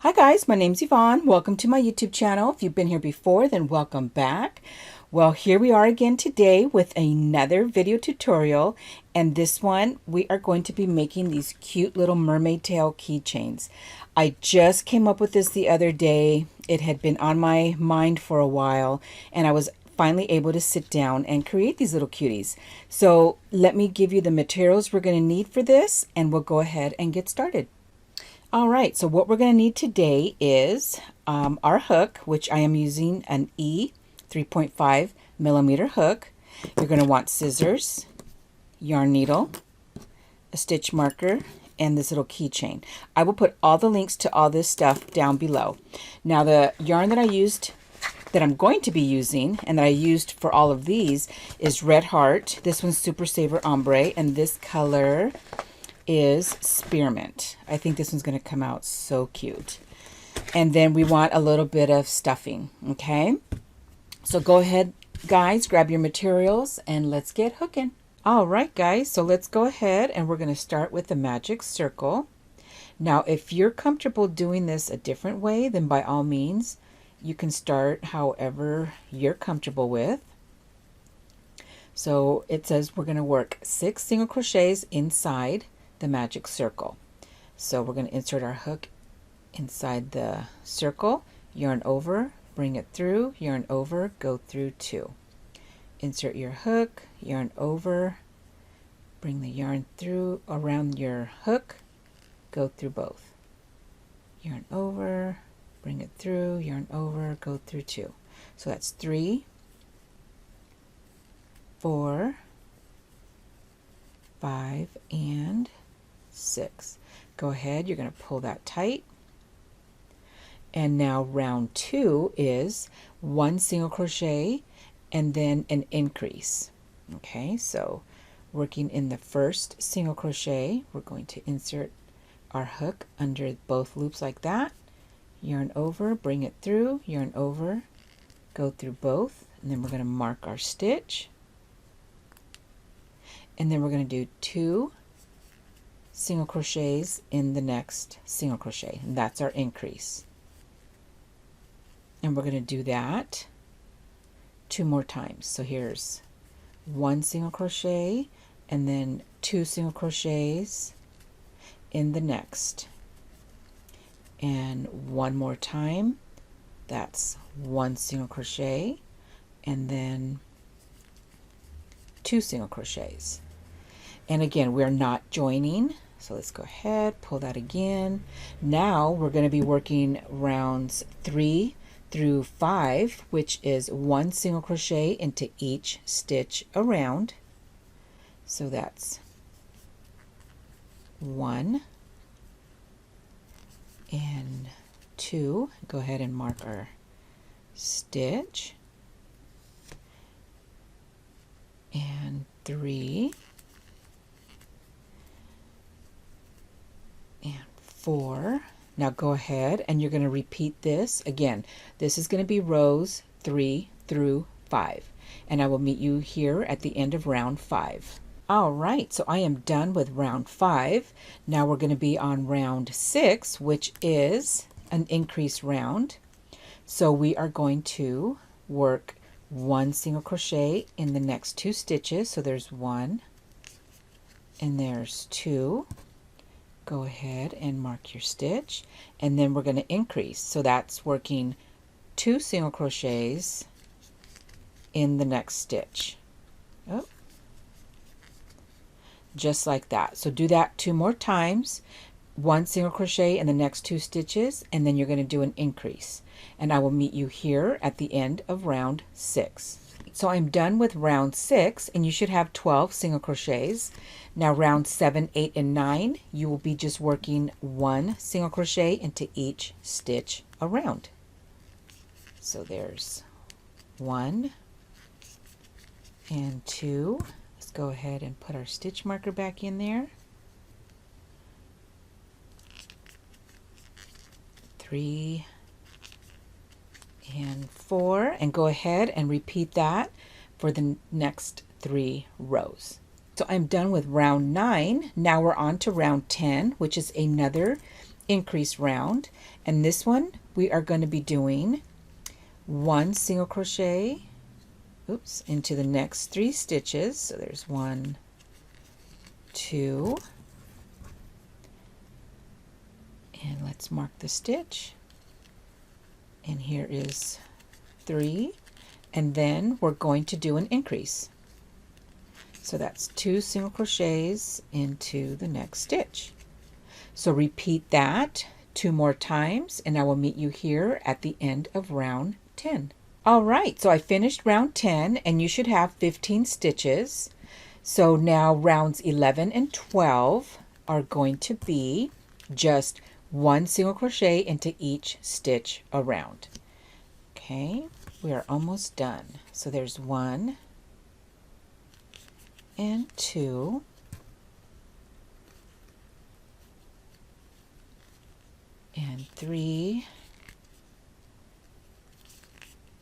Hi guys, my name's Yvonne. Welcome to my YouTube channel. If you've been here before, then welcome back. Well, here we are again today with another video tutorial, and this one we are going to be making these cute little mermaid tail keychains. I just came up with this the other day. It had been on my mind for a while, and I was finally able to sit down and create these little cuties. So let me give you the materials we're going to need for this, and we'll go ahead and get started. All right, so what we're going to need today is our hook, which I am using an E 3.5 millimeter hook. You're going to want scissors, yarn needle, a stitch marker, and this little keychain. I will put all the links to all this stuff down below. Now the yarn that I used, that I'm going to be using, and that I used for all of these is Red Heart. This one's Super Saver Ombre, and this color is Spearmint. I think this one's going to come out so cute. And then we want a little bit of stuffing, okay? So go ahead, guys, grab your materials and let's get hooking. All right, guys, so let's go ahead and we're going to start with the magic circle. Now, if you're comfortable doing this a different way, then by all means, you can start however you're comfortable with. So it says we're going to work 6 single crochets inside the magic circle. So we're going to insert our hook inside the circle, yarn over, bring it through, yarn over, go through 2. Insert your hook, yarn over, bring the yarn through around your hook, go through both. Yarn over, bring it through, yarn over, go through 2. So that's 3, 4, 5, and 6. Go ahead, you're going to pull that tight. And now round 2 is 1 single crochet and then an increase. Okay, so working in the first single crochet, we're going to insert our hook under both loops like that. Yarn over, bring it through, yarn over, go through both, and then we're going to mark our stitch. And then we're going to do 2 single crochets in the next single crochet, and that's our increase. And we're going to do that 2 more times. So here's 1 single crochet and then 2 single crochets in the next, and 1 more time, that's 1 single crochet and then 2 single crochets. And again, we're not joining. So let's go ahead, pull that again. Now we're going to be working rounds 3 through 5, which is 1 single crochet into each stitch around. So that's 1 and 2. Go ahead and mark our stitch. And 3. And 4. Now go ahead and you're going to repeat this again. This is going to be rows 3 through 5, and I will meet you here at the end of round 5. All right, so I am done with round 5. Now we're going to be on round 6, which is an increase round. So we are going to work 1 single crochet in the next 2 stitches. So there's 1 and there's 2. Go ahead and mark your stitch, and then we're going to increase. So that's working 2 single crochets in the next stitch. Oh, just like that. So do that 2 more times. 1 single crochet in the next 2 stitches, and then you're going to do an increase. And I will meet you here at the end of round 6. So I'm done with round 6, and you should have 12 single crochets. Now round 7, 8, and 9, you will be just working 1 single crochet into each stitch around. So there's 1 and 2. Let's go ahead and put our stitch marker back in there. 3 and 4, and go ahead and repeat that for the next 3 rows. So I'm done with round 9. Now we're on to round 10, which is another increase round, and this one we are going to be doing 1 single crochet, oops, into the next 3 stitches. So there's 1, 2, and let's mark the stitch, and here is 3, and then we're going to do an increase. So that's 2 single crochets into the next stitch. So repeat that 2 more times, and I will meet you here at the end of round 10. All right, so I finished round 10, and you should have 15 stitches. So now rounds 11 and 12 are going to be just 1 single crochet into each stitch around. Okay, we are almost done. So there's 1 and 2, and 3,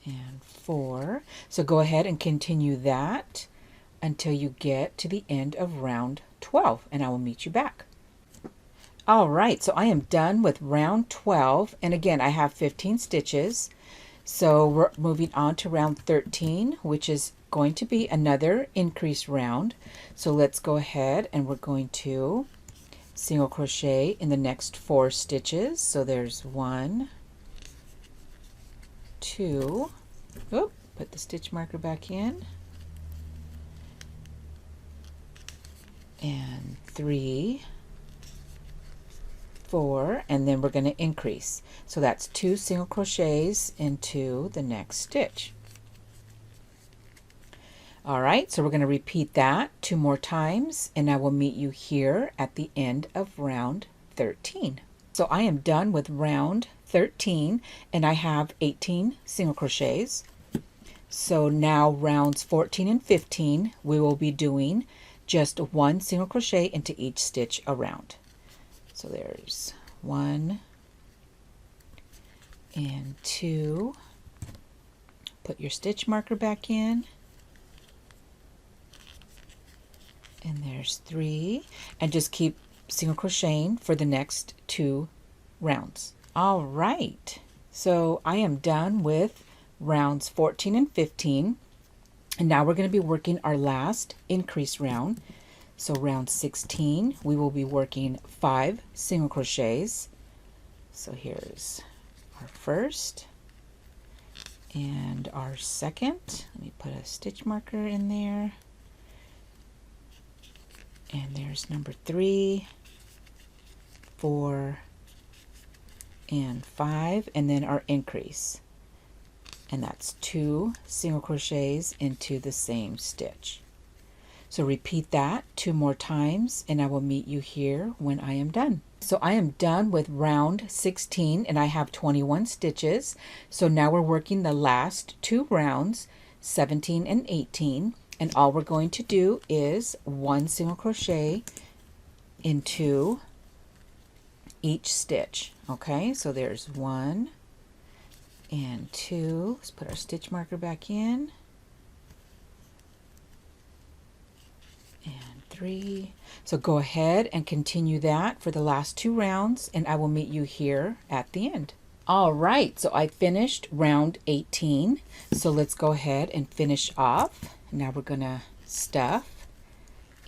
and 4. So go ahead and continue that until you get to the end of round 12, and I will meet you back. All right, so I am done with round 12, and again I have 15 stitches. So we're moving on to round 13, which is going to be another increase round. So let's go ahead and we're going to single crochet in the next 4 stitches. So there's 1, 2, oop, put the stitch marker back in, and 3, 4, and then we're going to increase. So that's 2 single crochets into the next stitch. All right, so we're going to repeat that 2 more times, and I will meet you here at the end of round 13. So I am done with round 13, and I have 18 single crochets. So now rounds 14 and 15, we will be doing just 1 single crochet into each stitch around. So there's 1 and 2. Put your stitch marker back in. And there's 3. And just keep single crocheting for the next 2 rounds. All right. So I am done with rounds 14 and 15. And now we're going to be working our last increase round. So round 16, we will be working 5 single crochets. So here's our first and our second. Let me put a stitch marker in there. And there's number 3, 4, and 5, and then our increase. And that's 2 single crochets into the same stitch. So repeat that 2 more times, and I will meet you here when I am done. So I am done with round 16, and I have 21 stitches. So now we're working the last 2 rounds, 17 and 18, and all we're going to do is 1 single crochet into each stitch. Okay, so there's 1 and 2. Let's put our stitch marker back in. And 3. So go ahead and continue that for the last 2 rounds, and I will meet you here at the end. All right, so I finished round 18. So let's go ahead and finish off. Now we're gonna stuff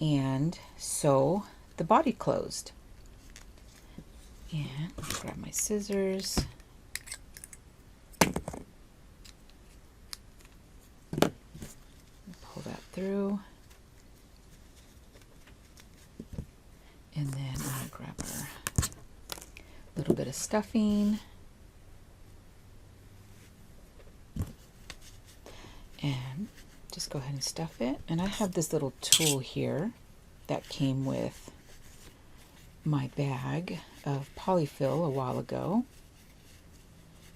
and sew the body closed. And I'll grab my scissors. Pull that through. And then I'll grab our little bit of stuffing. And just go ahead and stuff it. And I have this little tool here that came with my bag of polyfill a while ago.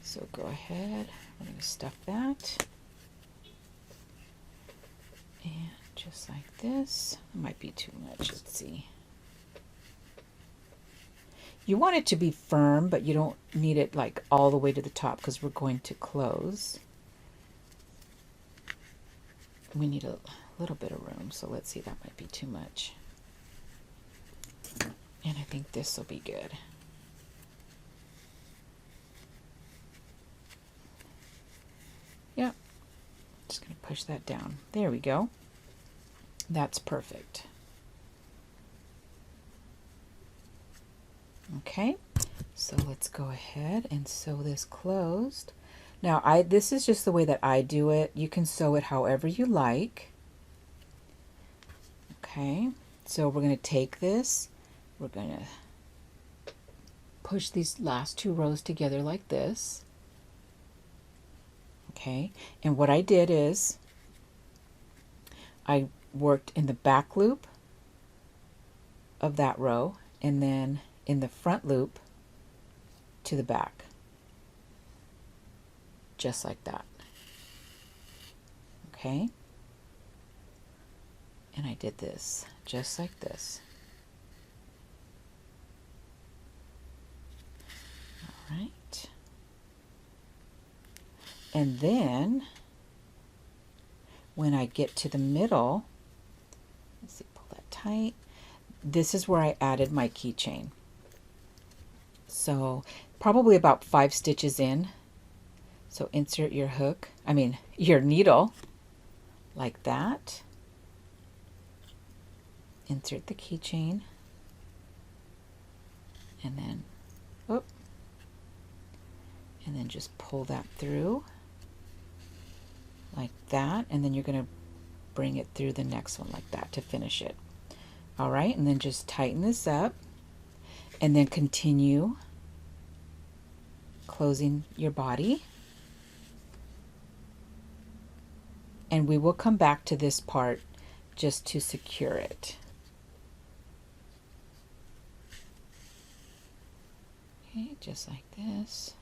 So go ahead, we're going to stuff that. And just like this. It might be too much, let's see. You want it to be firm, but you don't need it like all the way to the top because we're going to close. We need a little bit of room, so let's see, that might be too much. And I think this will be good. just going to push that down. There we go. That's perfect. Okay, so let's go ahead and sew this closed. Now, this is just the way that I do it. You can sew it however you like. Okay, so we're going to take this, we're going to push these last 2 rows together like this. Okay, and what I did is I worked in the back loop of that row and then in the front loop to the back, just like that. Okay, and I did this just like this. All right, and then when I get to the middle, let's see, pull that tight. This is where I added my keychain. So probably about 5 stitches in. So insert your hook, your needle like that. Insert the keychain. And then, and then just pull that through like that. And then you're going to bring it through the next one like that to finish it. All right, and then just tighten this up and then continue closing your body. And we will come back to this part just to secure it. Okay, just like this.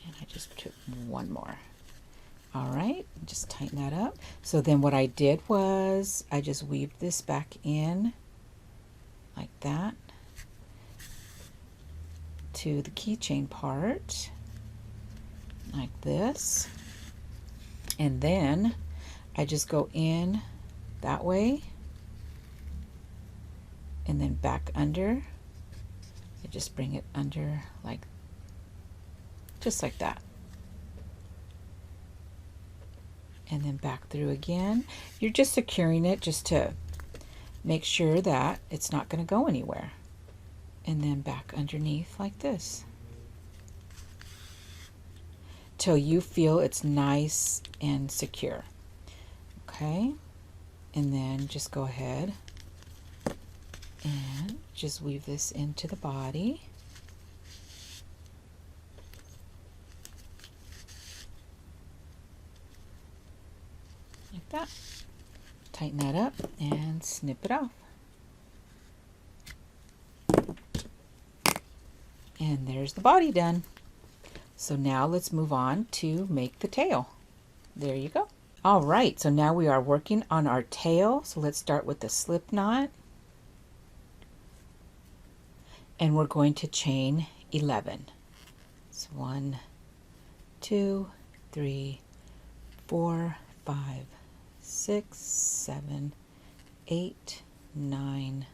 And I just took one more. All right, just tighten that up. So then what I did was I just weaved this back in like that to the keychain part like this, and then I just go in that way and then back under. I just bring it under like just like that, and then back through again. You're just securing it just to make sure that it's not going to go anywhere, and then back underneath like this till you feel it's nice and secure. Okay, and then just go ahead and just weave this into the body. Like that. Tighten that up and snip it off. And there's the body done. So now let's move on to make the tail. There you go. All right, so now we are working on our tail. So let's start with the slip knot. And we're going to chain 11. It's 1, 2, 3, 4, 5, 6, 7, 8, 9,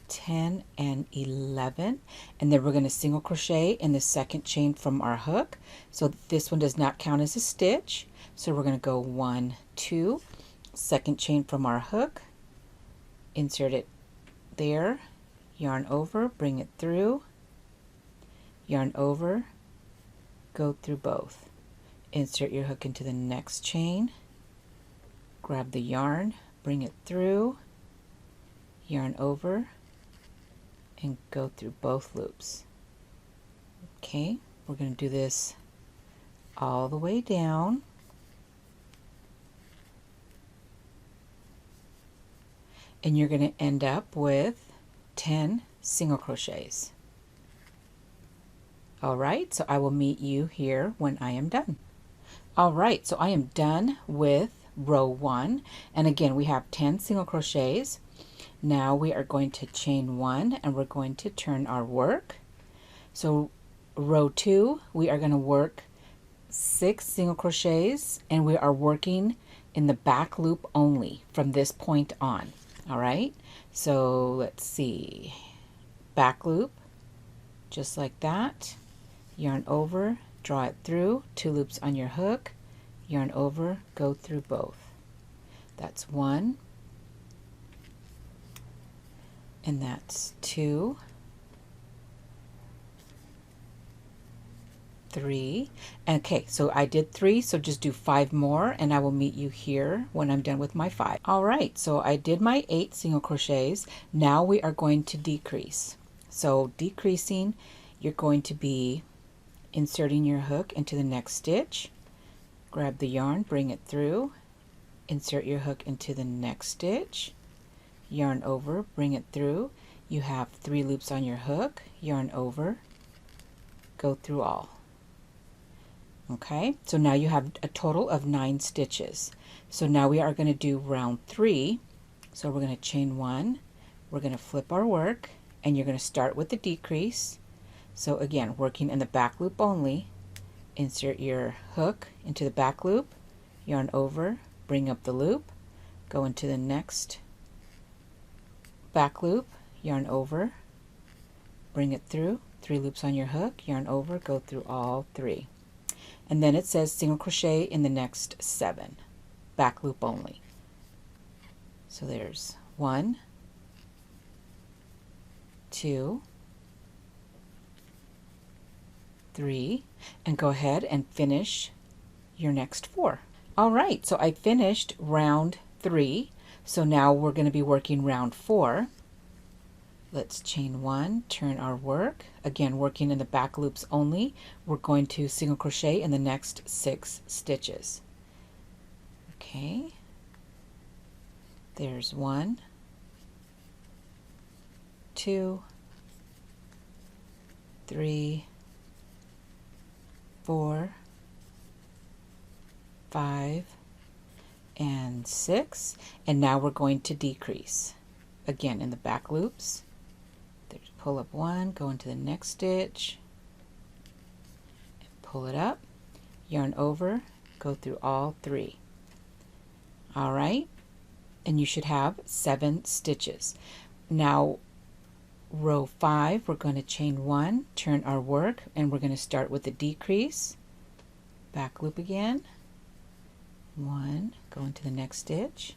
10, and 11, and then we're going to single crochet in the second chain from our hook. So this one does not count as a stitch, so we're going to go 1, 2, second chain from our hook, insert it there, yarn over, bring it through, yarn over, go through both, insert your hook into the next chain, grab the yarn, bring it through, yarn over, and go through both loops. Okay, we're going to do this all the way down. And you're going to end up with 10 single crochets. All right, so I will meet you here when I am done. All right, so I am done with row 1, and again we have 10 single crochets. Now we are going to chain 1 and we're going to turn our work. So row 2, we are going to work 6 single crochets, and we are working in the back loop only from this point on. All right, so let's see, back loop just like that, yarn over, draw it through, 2 loops on your hook, yarn over, go through both. That's 1, and that's 2, 3. Okay, so I did 3, so just do 5 more and I will meet you here when I'm done with my 5. All right, so I did my 8 single crochets. Now we are going to decrease. So decreasing, you're going to be inserting your hook into the next stitch, grab the yarn, bring it through, insert your hook into the next stitch, yarn over, bring it through. You have 3 loops on your hook, yarn over, go through all. Okay, so now you have a total of 9 stitches. So now we are going to do round 3. So we're going to chain 1, we're going to flip our work, and you're going to start with the decrease. So again, working in the back loop only, insert your hook into the back loop, yarn over, bring up the loop, go into the next back loop, yarn over, bring it through, 3 loops on your hook, yarn over, go through all 3. And then it says single crochet in the next 7, back loop only. So there's 1, 2, 3, and go ahead and finish your next 4. All right, so I finished round 3. So now we're going to be working round 4. Let's chain 1, turn our work. Again, working in the back loops only. We're going to single crochet in the next 6 stitches. Okay. There's 1, 2, 3, 4, 5, and 6. And now we're going to decrease. Again, in the back loops. There's pull up 1, go into the next stitch, and pull it up, yarn over, go through all 3. All right, and you should have 7 stitches. Now row 5, we're going to chain 1, turn our work, and we're going to start with the decrease, back loop again, 1, go into the next stitch,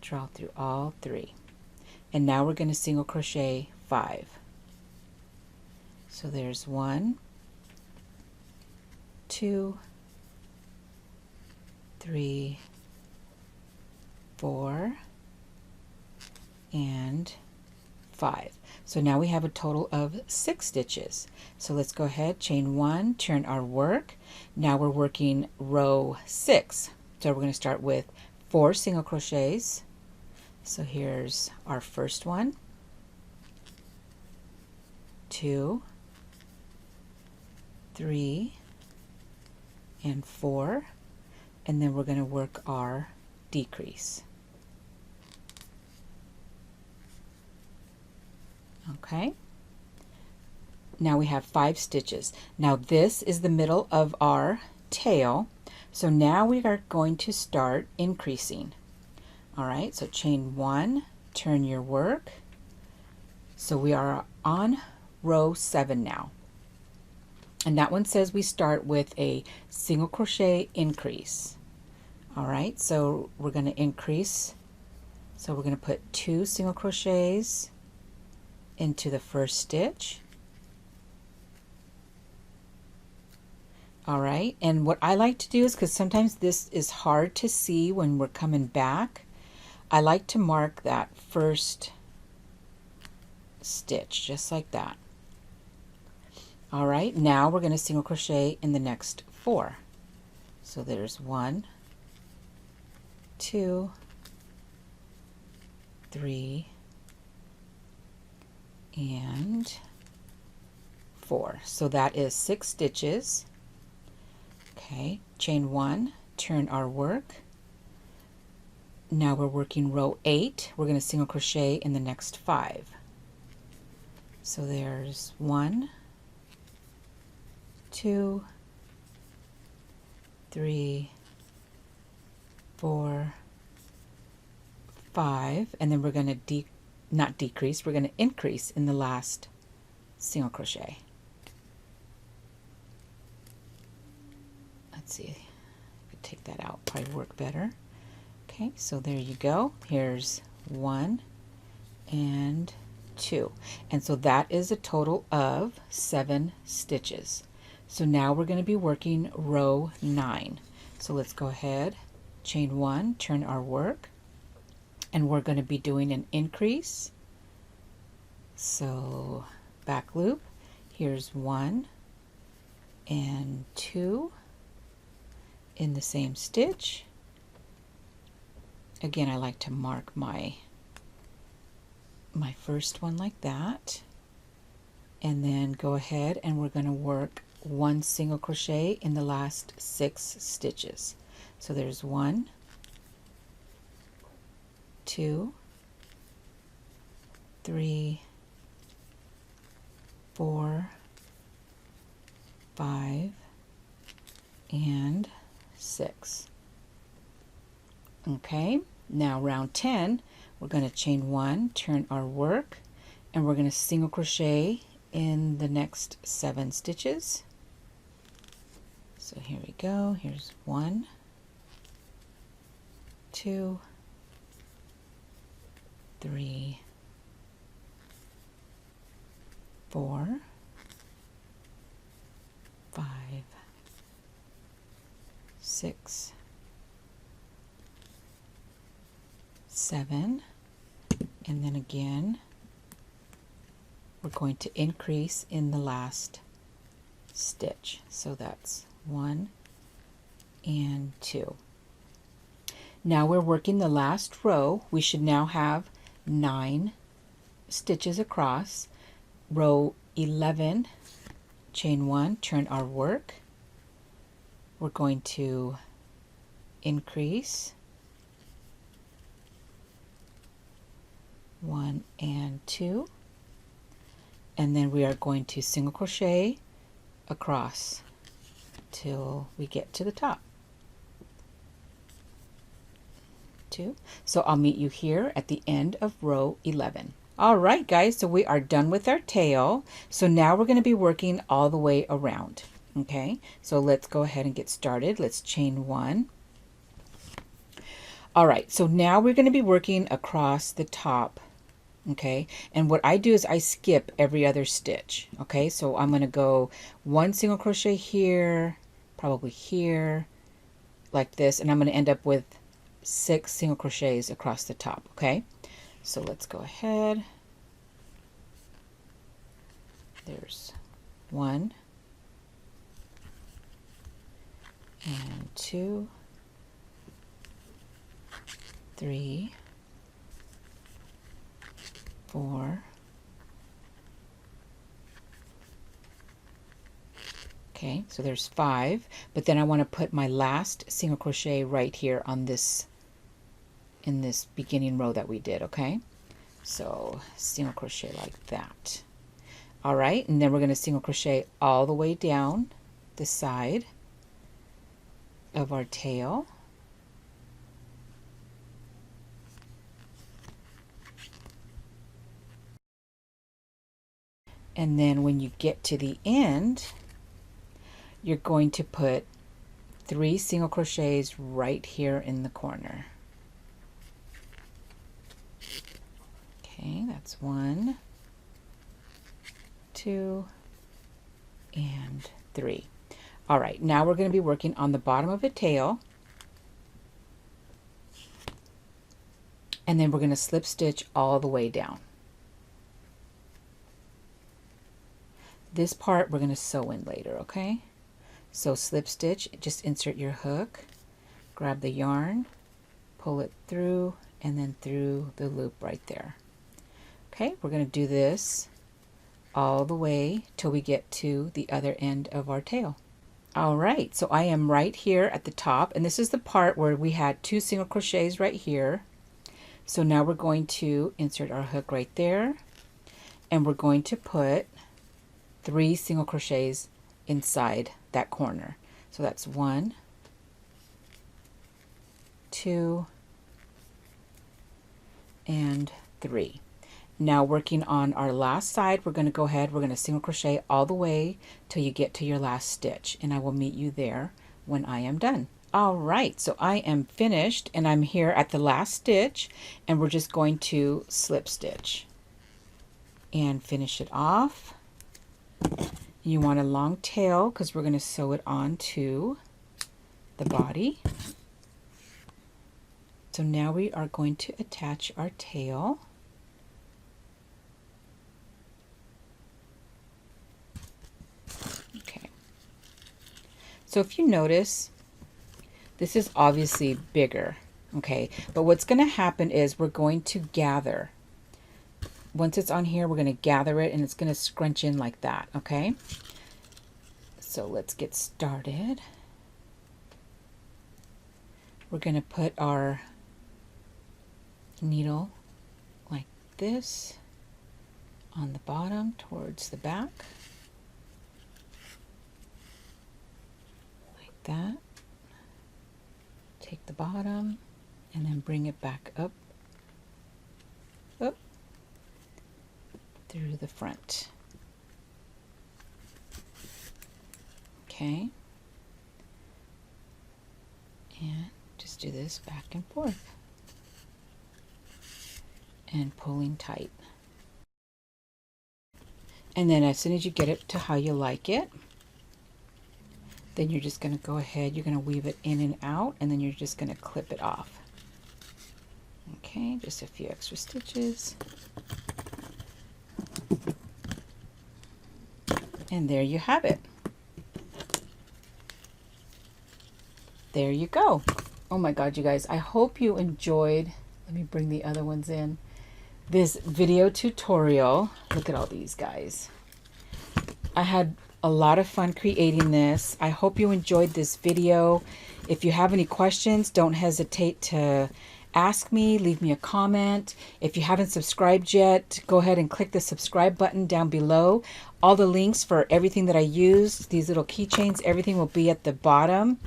draw through all 3. And now we're going to single crochet 5. So there's 1, 2, 3, 4, and 5. So now we have a total of 6 stitches. So let's go ahead, chain 1, turn our work. Now we're working row 6. So we're going to start with 4 single crochets. So here's our first one, 2, 3, and 4, and then we're going to work our decrease. Okay, now we have 5 stitches. Now this is the middle of our tail, so now we are going to start increasing. All right, so chain 1, turn your work. So we are on row 7 now. And that one says we start with a single crochet increase. All right, so we're going to increase. So we're going to put 2 single crochets into the first stitch. All right, and what I like to do is, because sometimes this is hard to see when we're coming back, I like to mark that first stitch just like that. All right, now we're going to single crochet in the next 4. So there's 1, 2, 3, and 4. So that is 6 stitches. Okay, chain 1, turn our work. Now we're working row 8. We're going to single crochet in the next 5. So there's 1, 2, 3, 4, 5, and then we're going to not decrease, we're going to increase in the last single crochet. let's see, I could take that out, probably work better. Okay, so there you go. Here's 1 and 2, and so that is a total of 7 stitches. So now we're going to be working row 9. So let's go ahead, chain 1, turn our work, and we're going to be doing an increase. So back loop, here's 1 and 2 in the same stitch. Again, I like to mark my first one like that, and then go ahead and we're going to work 1 single crochet in the last 6 stitches. So there's 1, 2, 3, 4, 5, and 6. Okay, now round 10, we're going to chain 1, turn our work, and we're going to single crochet in the next 7 stitches. So here we go. Here's 1, 2, 3, 4, 5, 6, 7, and then again we're going to increase in the last stitch. So that's 1 and 2. Now we're working the last row. We should now have 9 stitches across. Row 11, chain 1, turn our work. We're going to increase 1 and 2, and then we are going to single crochet across till we get to the top. 2. So I'll meet you here at the end of row 11. All right, guys, so we are done with our tail. So now we're going to be working all the way around. Okay, so let's go ahead and get started. Let's chain 1. All right, so now we're going to be working across the top. Okay, and what I do is I skip every other stitch. Okay, so I'm going to go 1 single crochet here, probably here, like this, and I'm going to end up with 6 single crochets across the top. Okay, so let's go ahead. There's 1 and 2, 3, 4, okay, so there's 5, but then I want to put my last single crochet right here on this, in this beginning row that we did. Okay, so single crochet like that. All right, and then we're going to single crochet all the way down the side of our tail. And then when you get to the end, you're going to put 3 single crochets right here in the corner. Okay, that's 1, 2, and 3. All right, now we're going to be working on the bottom of the tail. And then we're going to slip stitch all the way down. This part we're going to sew in later, okay? So slip stitch, just insert your hook, grab the yarn, pull it through, and then through the loop right there. Okay, we're going to do this all the way till we get to the other end of our tail. All right, so I am right here at the top, and this is the part where we had 2 single crochets right here. So now we're going to insert our hook right there, and we're going to put 3 single crochets inside that corner. So that's 1, 2, and 3. Now working on our last side, we're going to go ahead, we're going to single crochet all the way till you get to your last stitch, and I will meet you there when I am done. All right, so I am finished and I'm here at the last stitch, and we're just going to slip stitch and finish it off. You want a long tail because we're going to sew it onto the body. So now we are going to attach our tail. Okay. So if you notice, this is obviously bigger, okay? But what's going to happen is we're going to gather. Once it's on here, we're going to gather it and it's going to scrunch in like that, okay? So let's get started. We're going to put our needle like this on the bottom towards the back. Like that. Take the bottom and then bring it back up through the front. Okay. And just do this back and forth. And pulling tight. And then as soon as you get it to how you like it, then you're just going to go ahead, you're going to weave it in and out, and then you're just going to clip it off. Okay, just a few extra stitches. And there you have it. There you go. Oh my God, you guys, I hope you enjoyed. Let me bring the other ones in. This video tutorial. Look at all these guys. I had a lot of fun creating this. I hope you enjoyed this video. If you have any questions, don't hesitate to ask me, leave me a comment. If you haven't subscribed yet, go ahead and click the subscribe button down below. All the links for everything that I used, these little keychains, everything will be at the bottom.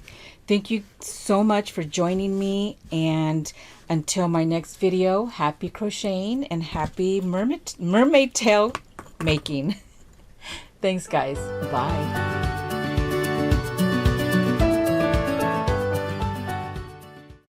Thank you so much for joining me, and until my next video, happy crocheting and happy mermaid tail making. Thanks guys. Bye.